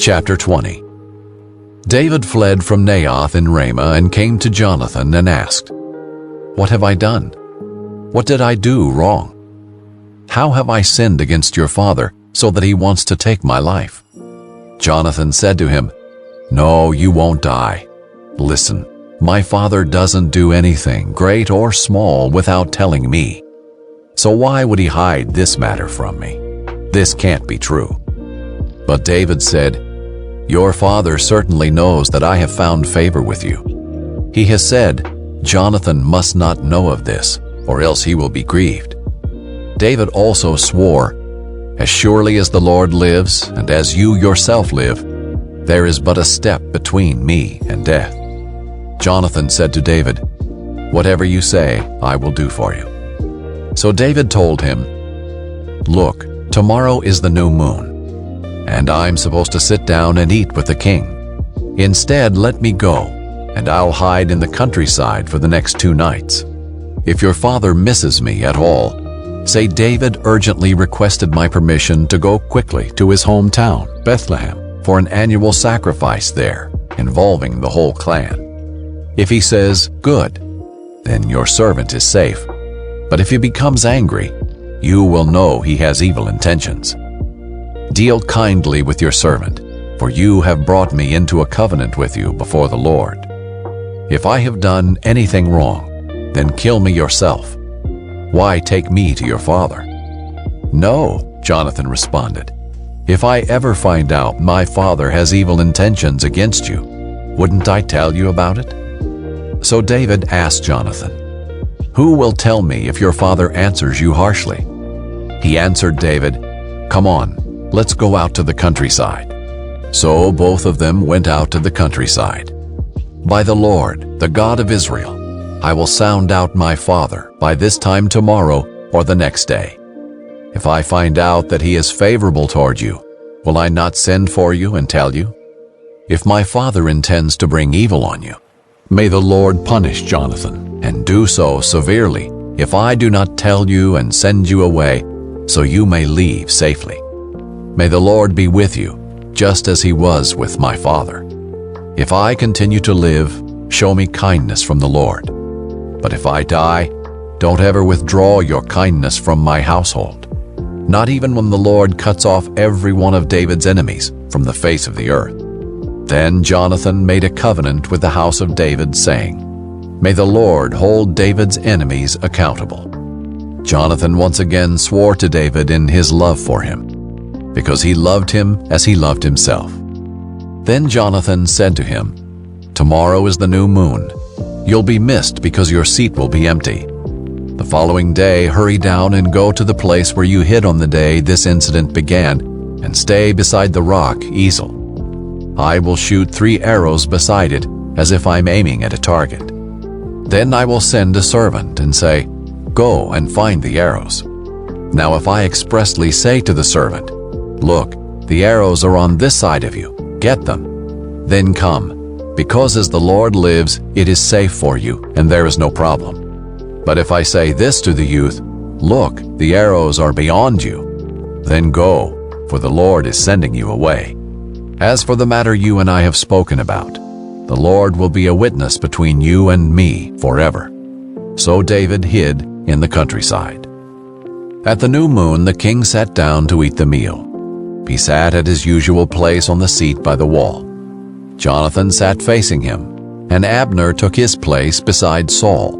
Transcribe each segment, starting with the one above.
Chapter 20. David fled from Naioth in Ramah and came to Jonathan and asked, "What have I done? What did I do wrong? How have I sinned against your father so that he wants to take my life?" Jonathan said to him, "No, you won't die. Listen, my father doesn't do anything, great or small, without telling me. So why would he hide this matter from me? This can't be true." But David said, "Your father certainly knows that I have found favor with you. He has said, 'Jonathan must not know of this, or else he will be grieved.'" David also swore, "As surely as the Lord lives, and as you yourself live, there is but a step between me and death." Jonathan said to David, "Whatever you say, I will do for you." So David told him, "Look, tomorrow is the new moon, and I'm supposed to sit down and eat with the king. Instead, let me go, and I'll hide in the countryside for the next 2 nights. If your father misses me at all, say David urgently requested my permission to go quickly to his hometown, Bethlehem, for an annual sacrifice there, involving the whole clan. If he says, 'Good,' then your servant is safe. But if he becomes angry, you will know he has evil intentions. Deal kindly with your servant, for you have brought me into a covenant with you before the Lord. If I have done anything wrong, then kill me yourself. Why take me to your father?" "No," Jonathan responded. "If I ever find out my father has evil intentions against you, wouldn't I tell you about it?" So David asked Jonathan, "Who will tell me if your father answers you harshly?" He answered David, "Come on, let's go out to the countryside." So both of them went out to the countryside. "By the Lord, the God of Israel, I will sound out my father by this time tomorrow or the next day. If I find out that he is favorable toward you, will I not send for you and tell you? If my father intends to bring evil on you, may the Lord punish Jonathan, and do so severely, if I do not tell you and send you away, so you may leave safely. May the Lord be with you, just as he was with my father. If I continue to live, show me kindness from the Lord. But if I die, don't ever withdraw your kindness from my household, not even when the Lord cuts off every one of David's enemies from the face of the earth." Then Jonathan made a covenant with the house of David, saying, "May the Lord hold David's enemies accountable." Jonathan once again swore to David in his love for him, because he loved him as he loved himself. Then Jonathan said to him, "Tomorrow is the new moon. You'll be missed because your seat will be empty. The following day, hurry down and go to the place where you hid on the day this incident began, and stay beside the rock Ezel. I will shoot 3 arrows beside it, as if I'm aiming at a target. Then I will send a servant and say, 'Go and find the arrows.' Now if I expressly say to the servant, 'Look, the arrows are on this side of you, get them,' then come, because as the Lord lives, it is safe for you, and there is no problem. But if I say this to the youth, 'Look, the arrows are beyond you,' then go, for the Lord is sending you away. As for the matter you and I have spoken about, the Lord will be a witness between you and me forever." So David hid in the countryside. At the new moon, the king sat down to eat the meal. He sat at his usual place on the seat by the wall. Jonathan sat facing him, and Abner took his place beside Saul,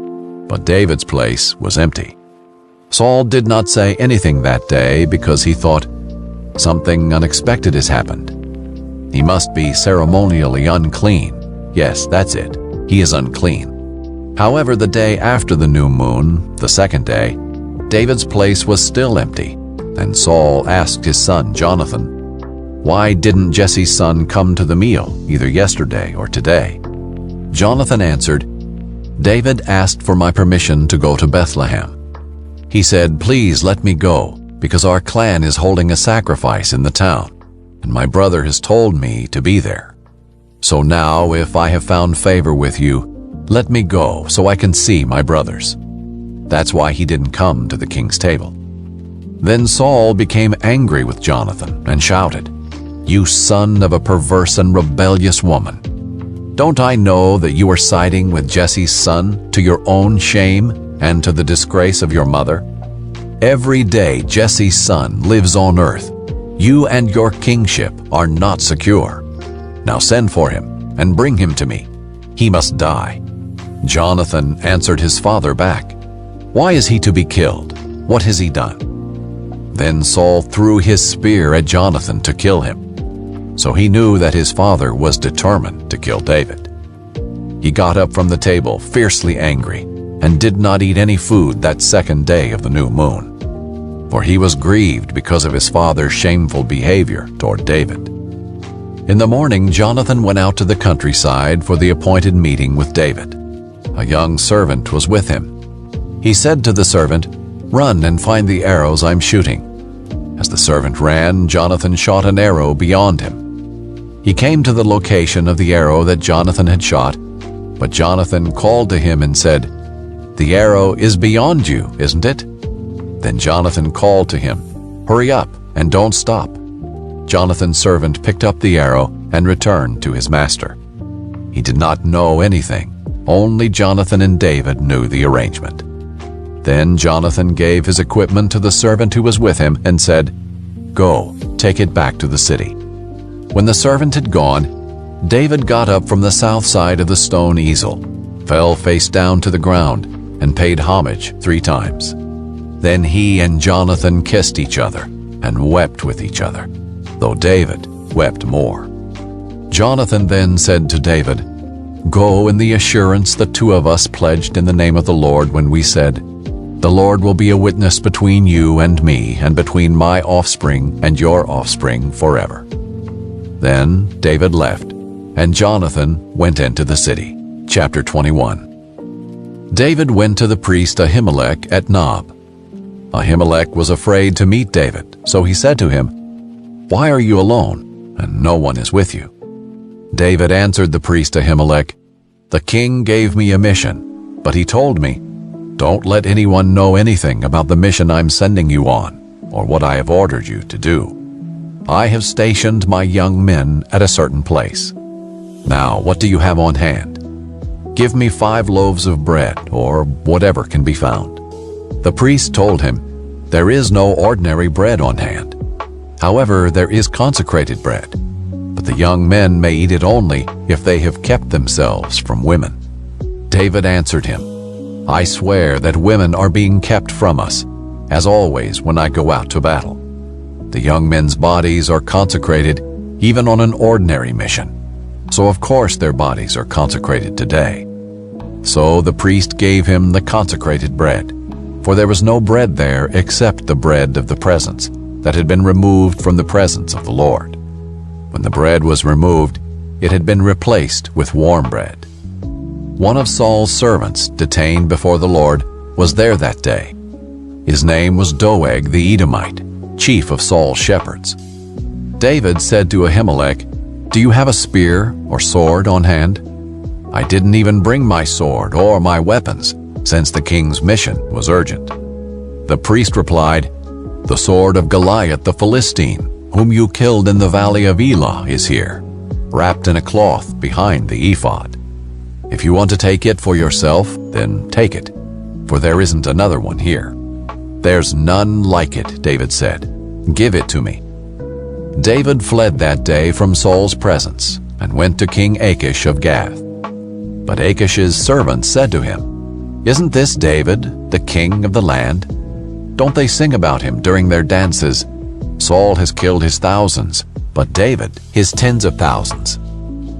but David's place was empty. Saul did not say anything that day because he thought, "Something unexpected has happened. He must be ceremonially unclean. Yes, that's it. He is unclean." However, the day after the new moon, the second day, David's place was still empty, and Saul asked his son Jonathan, "Why didn't Jesse's son come to the meal, either yesterday or today?" Jonathan answered, "David asked for my permission to go to Bethlehem. He said, 'Please let me go, because our clan is holding a sacrifice in the town, and my brother has told me to be there. So now, if I have found favor with you, let me go so I can see my brothers.' That's why he didn't come to the king's table." Then Saul became angry with Jonathan and shouted, you son of a perverse and rebellious woman. Don't I know that you are siding with Jesse's son to your own shame and to the disgrace of your mother? Every day Jesse's son lives on earth. You and your kingship are not secure. Now send for him and bring him to me. He must die." Jonathan answered his father back, "Why is he to be killed? What has he done?" Then Saul threw his spear at Jonathan to kill him. So he knew that his father was determined to kill David. He got up from the table fiercely angry and did not eat any food that second day of the new moon, for he was grieved because of his father's shameful behavior toward David. In the morning, Jonathan went out to the countryside for the appointed meeting with David. A young servant was with him. He said to the servant, "Run and find the arrows I'm shooting." As the servant ran, Jonathan shot an arrow beyond him. He came to the location of the arrow that Jonathan had shot, but Jonathan called to him and said, "The arrow is beyond you, isn't it?" Then Jonathan called to him, "Hurry up and don't stop." Jonathan's servant picked up the arrow and returned to his master. He did not know anything. Only Jonathan and David knew the arrangement. Then Jonathan gave his equipment to the servant who was with him and said, "Go, take it back to the city." When the servant had gone, David got up from the south side of the stone easel, fell face down to the ground, and paid homage 3 times. Then he and Jonathan kissed each other and wept with each other, though David wept more. Jonathan then said to David, "Go in the assurance the 2 of us pledged in the name of the Lord when we said, 'The Lord will be a witness between you and me and between my offspring and your offspring forever.'" Then David left, and Jonathan went into the city. Chapter 21. David went to the priest Ahimelech at Nob. Ahimelech was afraid to meet David, so he said to him, "Why are you alone, and no one is with you?" David answered the priest Ahimelech, "The king gave me a mission, but he told me, 'Don't let anyone know anything about the mission I'm sending you on, or what I have ordered you to do. I have stationed my young men at a certain place. Now, what do you have on hand? Give me 5 loaves of bread, or whatever can be found." The priest told him, "There is no ordinary bread on hand. However, there is consecrated bread, but the young men may eat it only if they have kept themselves from women." David answered him, "I swear that women are being kept from us, as always when I go out to battle. The young men's bodies are consecrated even on an ordinary mission, so of course their bodies are consecrated today." So the priest gave him the consecrated bread, for there was no bread there except the bread of the presence that had been removed from the presence of the Lord. When the bread was removed, it had been replaced with warm bread. One of Saul's servants, detained before the Lord, was there that day. His name was Doeg the Edomite, chief of Saul's shepherds. David said to Ahimelech, "Do you have a spear or sword on hand?" "I didn't even bring my sword or my weapons, since the king's mission was urgent." The priest replied, "The sword of Goliath the Philistine, whom you killed in the valley of Elah, is here, wrapped in a cloth behind the ephod. If you want to take it for yourself, then take it, for there isn't another one here." "There's none like it," David said. "Give it to me." David fled that day from Saul's presence and went to King Achish of Gath. But Achish's servants said to him, "Isn't this David, the king of the land? Don't they sing about him during their dances? Saul has killed his thousands, but David his tens of thousands."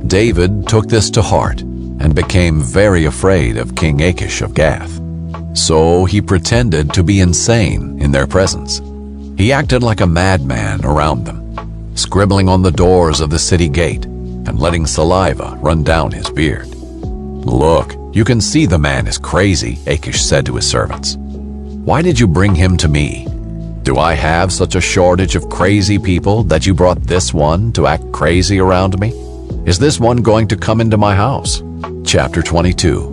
David took this to heart and became very afraid of King Achish of Gath. So he pretended to be insane in their presence. He acted like a madman around them, scribbling on the doors of the city gate and letting saliva run down his beard. "Look, you can see the man is crazy," Achish said to his servants. "Why did you bring him to me? Do I have such a shortage of crazy people that you brought this one to act crazy around me? Is this one going to come into my house?" Chapter 22.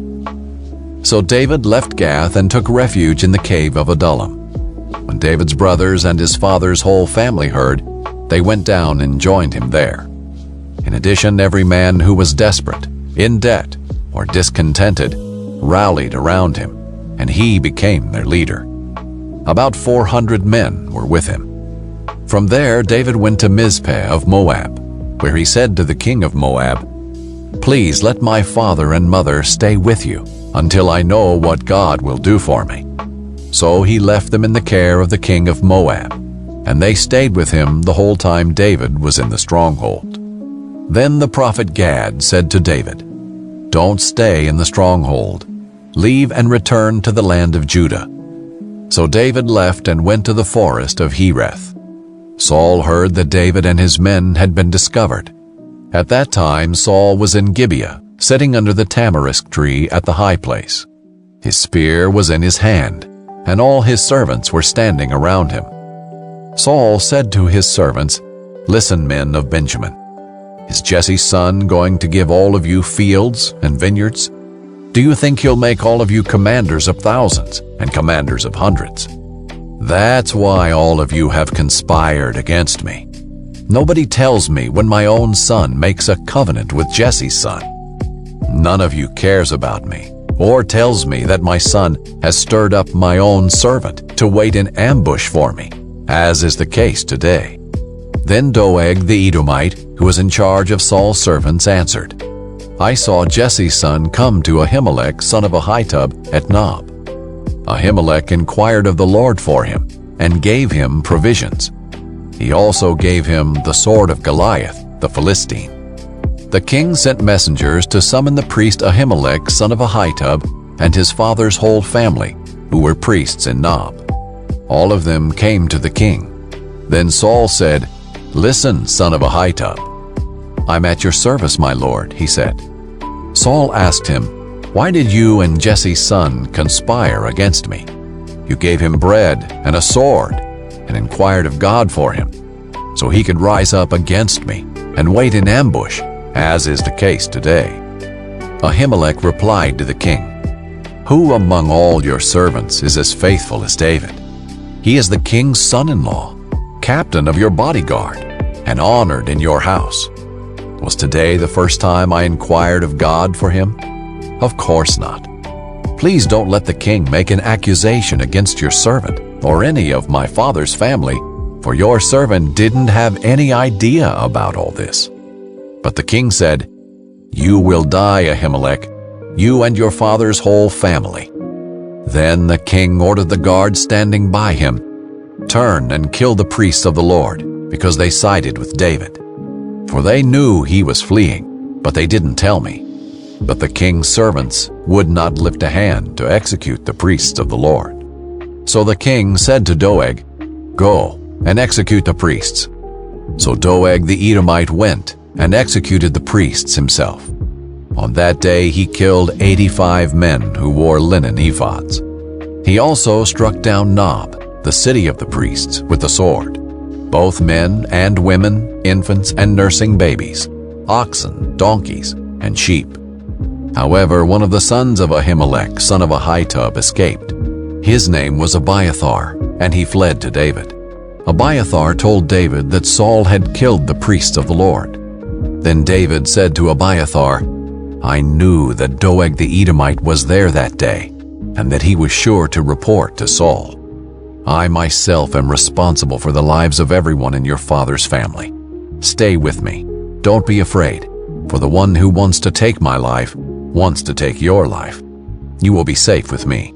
So David left Gath and took refuge in the cave of Adullam. When David's brothers and his father's whole family heard, They went down and joined him there. In addition, every man who was desperate, in debt, or discontented rallied around him, and he became their leader. About 400 men were with him. From there, David went to Mizpeh of Moab, where he said to the king of Moab, "Please let my father and mother stay with you until I know what God will do for me." So he left them in the care of the king of Moab, and they stayed with him the whole time David was in the stronghold. Then the prophet Gad said to David, "Don't stay in the stronghold. Leave and return to the land of Judah." So David left and went to the forest of Hereth. Saul heard that David and his men had been discovered. At that time Saul was in Gibeah, sitting under the tamarisk tree at the high place. His spear was in his hand, and all his servants were standing around him. Saul said to his servants, "Listen, men of Benjamin. Is Jesse's son going to give all of you fields and vineyards? Do you think he'll make all of you commanders of thousands and commanders of hundreds? That's why all of you have conspired against me. Nobody tells me when my own son makes a covenant with Jesse's son. None of you cares about me or tells me that my son has stirred up my own servant to wait in ambush for me, as is the case today." Then Doeg the Edomite, who was in charge of Saul's servants, answered, "I saw Jesse's son come to Ahimelech, son of Ahitub, at Nob. Ahimelech inquired of the Lord for him and gave him provisions. He also gave him the sword of Goliath, the Philistine." The king sent messengers to summon the priest Ahimelech, son of Ahitub, and his father's whole family, who were priests in Nob. All of them came to the king. Then Saul said, "Listen, son of Ahitub." "I'm at your service, my lord," he said. Saul asked him, "Why did you and Jesse's son conspire against me? You gave him bread and a sword and inquired of God for him, so he could rise up against me and wait in ambush, as is the case today." Ahimelech replied to the king, "Who among all your servants is as faithful as David? He is the king's son-in-law, captain of your bodyguard, and honored in your house. Was today the first time I inquired of God for him? Of course not. Please don't let the king make an accusation against your servant or any of my father's family, for your servant didn't have any idea about all this." But the king said, "You will die, Ahimelech, you and your father's whole family." Then the king ordered the guards standing by him, "Turn and kill the priests of the Lord, because they sided with David." For they knew he was fleeing, but they didn't tell me. But the king's servants would not lift a hand to execute the priests of the Lord. So the king said to Doeg, "Go and execute the priests." So Doeg the Edomite went and executed the priests himself. On that day he killed 85 men who wore linen ephods. He also struck down Nob, the city of the priests, with the sword, both men and women, infants and nursing babies, oxen, donkeys, and sheep. However, one of the sons of Ahimelech, son of Ahitub, escaped. His name was Abiathar, and he fled to David. Abiathar told David that Saul had killed the priests of the Lord. Then David said to Abiathar, "I knew that Doeg the Edomite was there that day, and that he was sure to report to Saul. I myself am responsible for the lives of everyone in your father's family. Stay with me. Don't be afraid, for the one who wants to take my life wants to take your life. You will be safe with me."